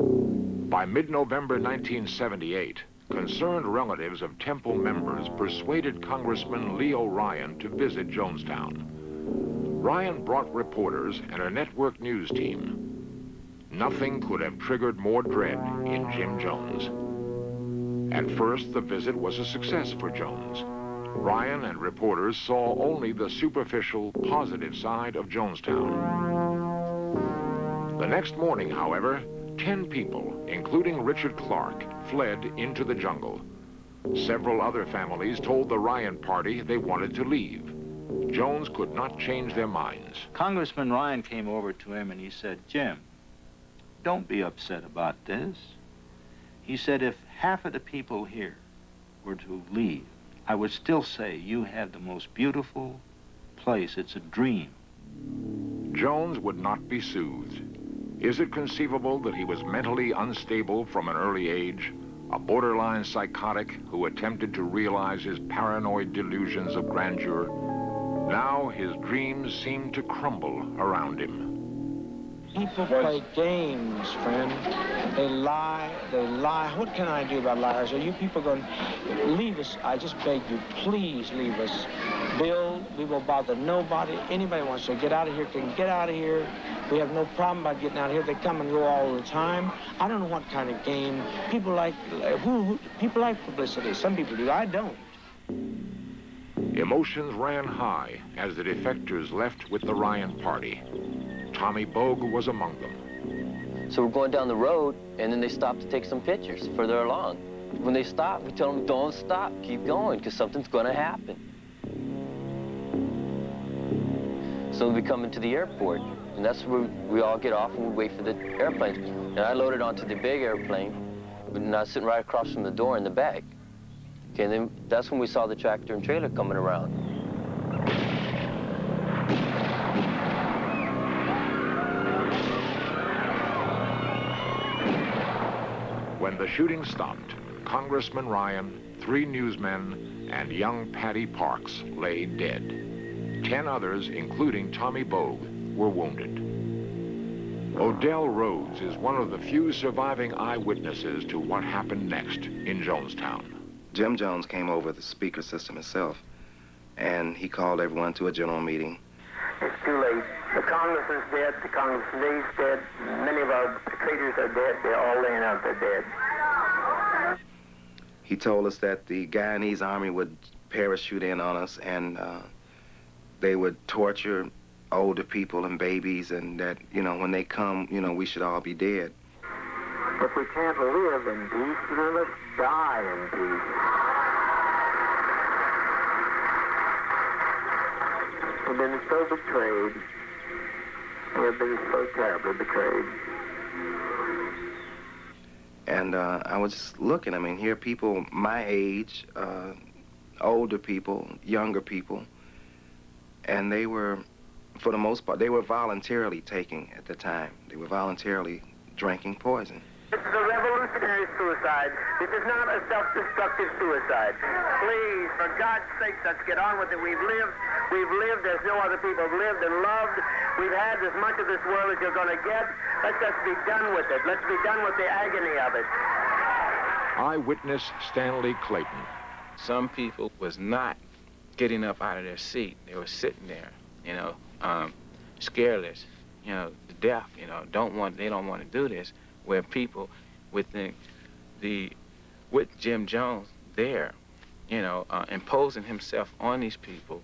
By mid-November 1978, concerned relatives of Temple members persuaded Congressman Leo Ryan to visit Jonestown. Ryan brought reporters and a network news team. Nothing could have triggered more dread in Jim Jones. At first, the visit was a success for Jones. Ryan and reporters saw only the superficial, positive side of Jonestown. The next morning, however, 10 people, including Richard Clark, fled into the jungle. Several other families told the Ryan party they wanted to leave. Jones could not change their minds. Congressman Ryan came over to him and he said, "Jim, don't be upset about this." He said, "If half of the people here were to leave, I would still say you have the most beautiful place. It's a dream." Jones would not be soothed. Is it conceivable that he was mentally unstable from an early age, a borderline psychotic who attempted to realize his paranoid delusions of grandeur? Now his dreams seemed to crumble around him. People play games, friend. They lie, they lie. What can I do about liars? Are you people going to leave us? I just beg you, please leave us. Bill, we will bother nobody. Anybody wants to get out of here can get out of here. We have no problem about getting out of here. They come and go all the time. I don't know what kind of game. People like, people like publicity. Some people do. I don't. Emotions ran high as the defectors left with the Ryan party. Tommy Bogue was among them. So we're going down the road, and then they stop to take some pictures further along. When they stop, we tell them, "Don't stop, keep going, because something's going to happen." So we come into the airport, and that's where we all get off and we wait for the airplanes. And I loaded onto the big airplane, and I was sitting right across from the door in the back. Okay, and then that's when we saw the tractor and trailer coming around. When the shooting stopped, Congressman Ryan, 3 newsmen, and young Patty Parks lay dead. 10 others, including Tommy Bogue, were wounded. Odell Rhodes is one of the few surviving eyewitnesses to what happened next in Jonestown. Jim Jones came over the speaker system himself, and he called everyone to a general meeting. It's too late. The Congressman's dead, the Congressman Day's dead, many of our traitors are dead, they're all laying out, they're dead. He told us that the Guyanese army would parachute in on us, and they would torture older people and babies, and that, you know, when they come, you know, we should all be dead. If we can't live in peace, then let's die in peace. We've been so betrayed. We've been so terribly betrayed. And I was just looking, I mean, here are people my age, older people, younger people, and they were, for the most part, they were voluntarily taking at the time. They were voluntarily drinking poison. This is a revolutionary suicide. This is not a self-destructive suicide. Please, for God's sake, let's get on with it. We've lived as no other people have lived and loved. We've had as much of this world as you're going to get. Let's just be done with it. Let's be done with the agony of it. Eyewitness Stanley Clayton. Some people was not getting up out of their seat. They were sitting there, you know, scareless, you know, deaf, you know, they don't want to do this. Where people with Jim Jones there, you know, imposing himself on these people,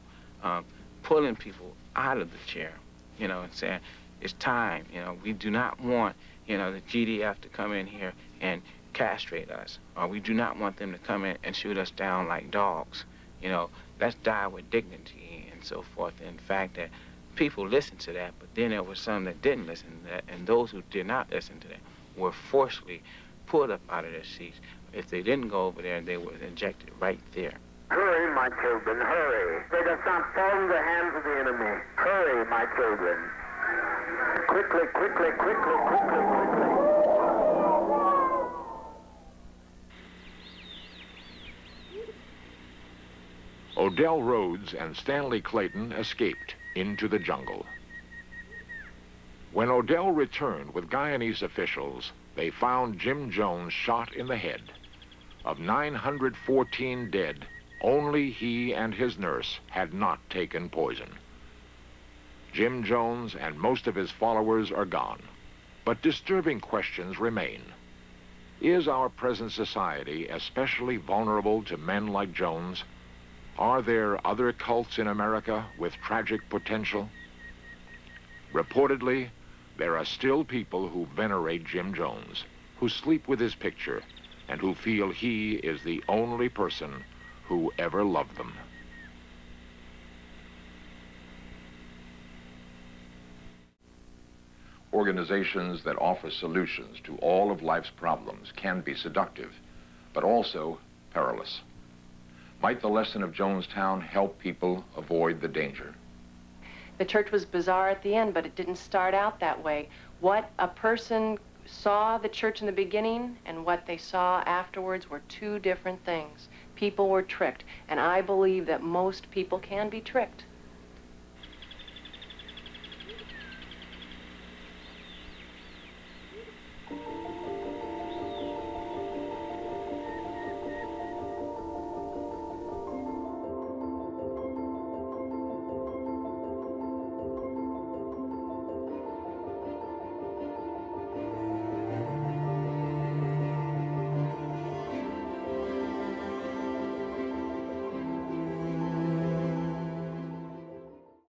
pulling people out of the chair, you know, and saying, it's time, you know, we do not want, you know, the GDF to come in here and castrate us, or we do not want them to come in and shoot us down like dogs, you know, let's die with dignity and so forth. In fact, that people listened to that, but then there were some that didn't listen to that, and those who did not listen to that were forcibly pulled up out of their seats. If they didn't go over there, they were injected right there. Hurry, my children, hurry. Let us not fall into the hands of the enemy. Hurry, my children. Quickly, quickly, quickly, quickly, quickly. Odell Rhodes and Stanley Clayton escaped into the jungle. When Odell returned with Guyanese officials, they found Jim Jones shot in the head. Of 914 dead, only he and his nurse had not taken poison. Jim Jones and most of his followers are gone, but disturbing questions remain. Is our present society especially vulnerable to men like Jones? Are there other cults in America with tragic potential? Reportedly, there are still people who venerate Jim Jones, who sleep with his picture, and who feel he is the only person who ever loved them. Organizations that offer solutions to all of life's problems can be seductive, but also perilous. Might the lesson of Jonestown help people avoid the danger? The church was bizarre at the end, but it didn't start out that way. What a person saw the church in the beginning and what they saw afterwards were two different things. People were tricked, and I believe that most people can be tricked.